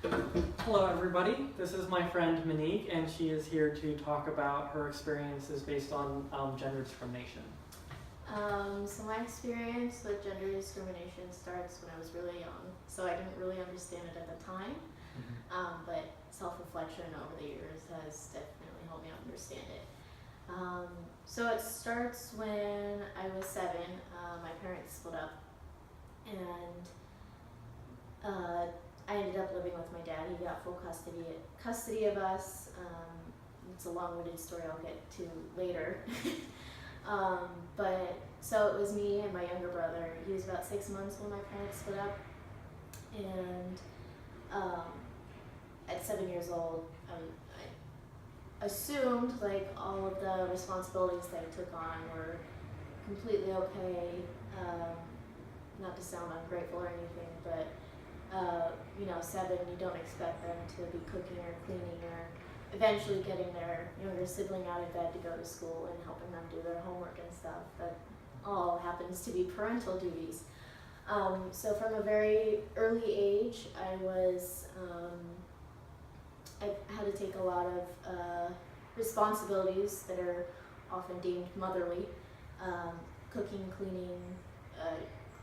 Hello everybody, this is my friend Monique and she is here to talk about her experiences based on gender discrimination. So my experience with gender discrimination starts when I was really young, so I didn't really understand it at the time, but self-reflection over the years has definitely helped me understand it. So it starts when I was 7, my parents split up, and I ended up living with my dad. He got full custody of us. It's a long-winded story I'll get to later. But so it was me and my younger brother. He was about 6 months when my parents split up, and at 7 years old, I assumed like all of the responsibilities that I took on were completely okay. Not to sound ungrateful or anything, but 7, you don't expect them to be cooking or cleaning or eventually getting their younger sibling out of bed to go to school and helping them do their homework and stuff. That all happens to be parental duties. So from a very early age, I had to take a lot of responsibilities that are often deemed motherly, cooking, cleaning,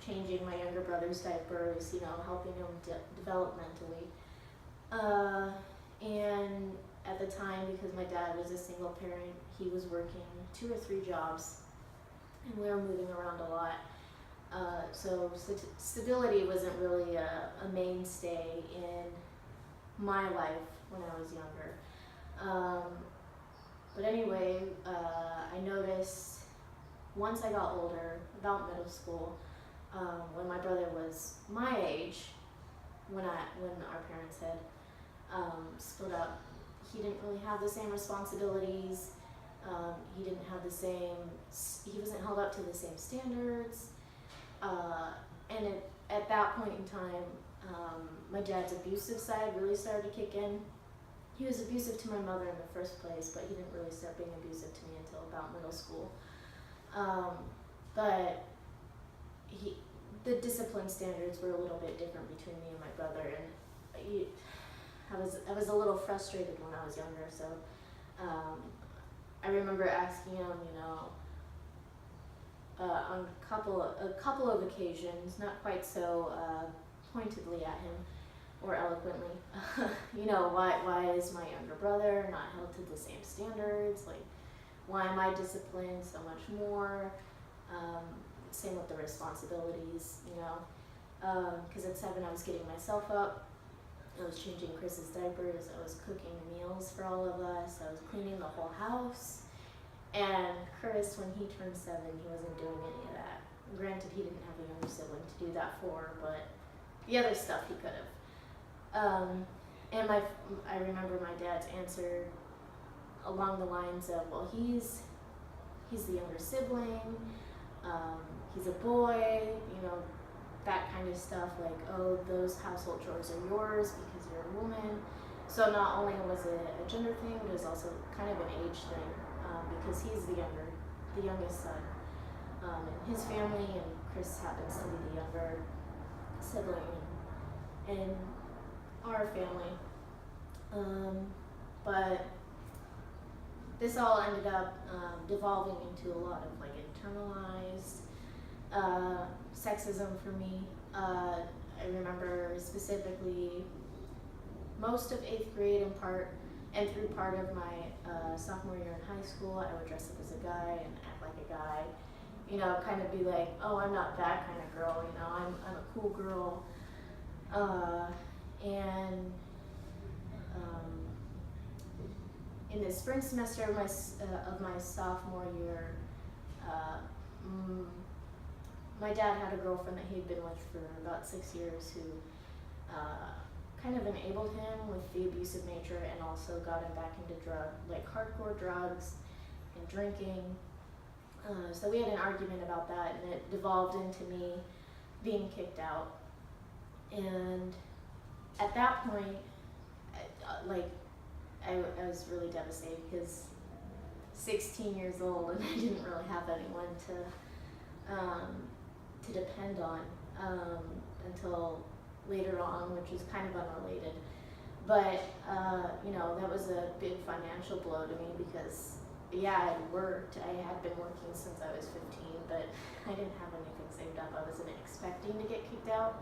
changing my younger brother's diapers, helping him developmentally. And at the time, because my dad was a single parent, he was working 2 or 3 jobs, and we were moving around a lot. So stability wasn't really a mainstay in my life when I was younger. But anyway, I noticed once I got older, about middle school, when my brother was my age, when our parents had split up, he didn't really have the same responsibilities. He wasn't held up to the same standards. And at that point in time, my dad's abusive side really started to kick in. He was abusive to my mother in the first place, but he didn't really start being abusive to me until about middle school. But the discipline standards were a little bit different between me and my brother, and I was a little frustrated when I was younger. So I remember asking him, on a couple of occasions, not quite so pointedly at him or eloquently, why is my younger brother not held to the same standards? Like, why am I disciplined so much more? Same with the responsibilities, because at 7 I was getting myself up, I was changing Chris's diapers, I was cooking meals for all of us, I was cleaning the whole house. And Chris, when he turned 7, he wasn't doing any of that. Granted, he didn't have a younger sibling to do that for, but the other stuff he could have. And I remember my dad's answer along the lines of, well, he's the younger sibling, he's a boy, that kind of stuff, like, oh, those household chores are yours because you're a woman. So not only was it a gender thing, but it was also kind of an age thing, because he's the youngest son in his family, and Chris happens to be the younger sibling in our family. But this all ended up devolving into a lot of like internalized sexism for me. I remember specifically most of 8th grade and through part of my sophomore year in high school, I would dress up as a guy and act like a guy. Kind of be like, oh, I'm not that kind of girl. I'm a cool girl. And in the spring semester of my sophomore year, my dad had a girlfriend that he'd been with for about 6 years who kind of enabled him with the abusive nature and also got him back into hardcore drugs and drinking. So we had an argument about that, and it devolved into me being kicked out. And at that point, I was really devastated because 16 years old and I didn't really have anyone to depend on until later on, which is kind of unrelated. But, you know, that was a big financial blow to me because, yeah, I worked. I had been working since I was 15, but I didn't have anything saved up. I wasn't expecting to get kicked out.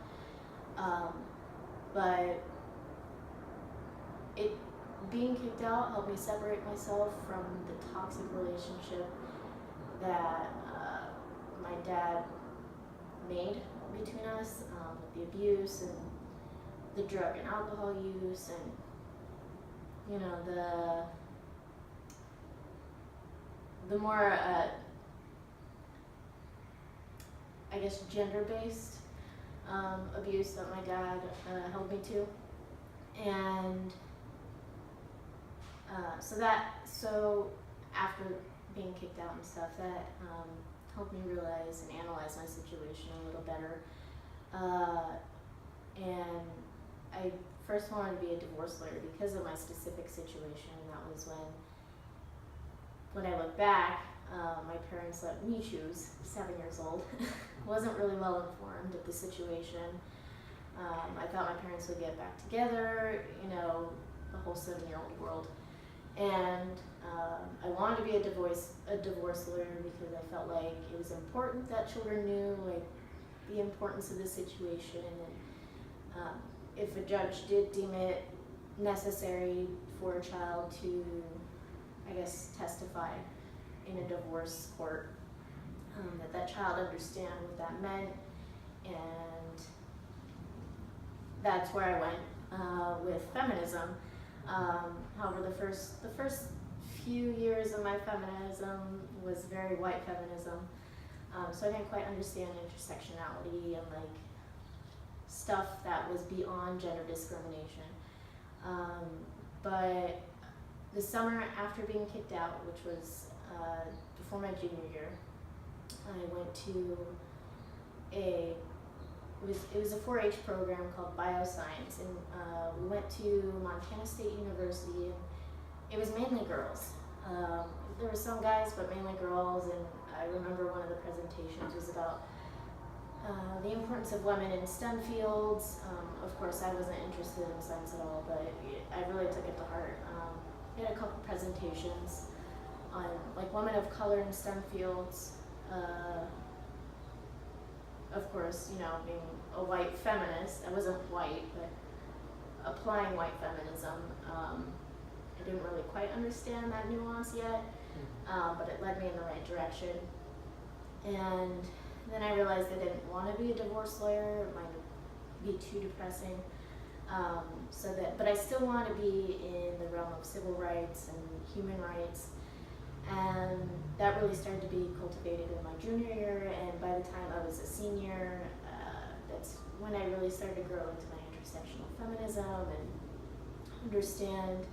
But being kicked out helped me separate myself from the toxic relationship that my dad made between us, with the abuse and the drug and alcohol use, and you know, the more I guess gender-based abuse that my dad held me to. And so after being kicked out and stuff, that helped me realize and analyze my situation a little better. And I first wanted to be a divorce lawyer because of my specific situation. That was when I look back, my parents let me choose, 7 years old. Wasn't really well informed of the situation. I thought my parents would get back together, you know, the whole 7-year-old world. And I wanted to be a divorce lawyer because I felt like it was important that children knew like the importance of the situation, and if a judge did deem it necessary for a child to, I guess, testify in a divorce court, that child understand what that meant. And that's where I went with feminism. However, the first few years of my feminism was very white feminism, so I didn't quite understand intersectionality and like stuff that was beyond gender discrimination. But the summer after being kicked out, which was before my junior year, I went to it was a 4-H program called Bioscience, and we went to Montana State University, and it was mainly girls. There were some guys, but mainly girls, and I remember one of the presentations was about the importance of women in STEM fields. Of course, I wasn't interested in science at all, but I really took it to heart. We had a couple presentations on like women of color in STEM fields. Of course, you know, being a white feminist, I wasn't white, but applying white feminism, I didn't really quite understand that nuance yet, but it led me in the right direction. And then I realized I didn't want to be a divorce lawyer. It might be too depressing. But I still want to be in the realm of civil rights and human rights. And that really started to be cultivated in my junior year, and by the time I was a senior, that's when I really started to grow into my intersectional feminism and understand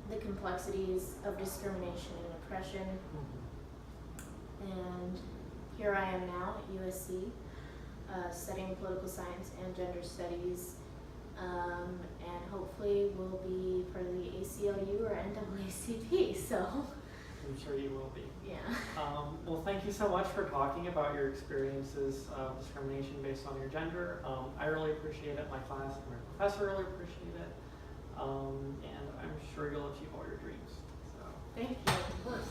the complexities of discrimination and oppression. And here I am now at USC, studying political science and gender studies. And hopefully we'll be part of the ACLU or NAACP, so. I'm sure you will be. Yeah. Well, thank you so much for talking about your experiences of discrimination based on your gender. I really appreciate it. My class and my professor really appreciate it. And I'm sure you'll achieve all your dreams. So. Thank you, of course.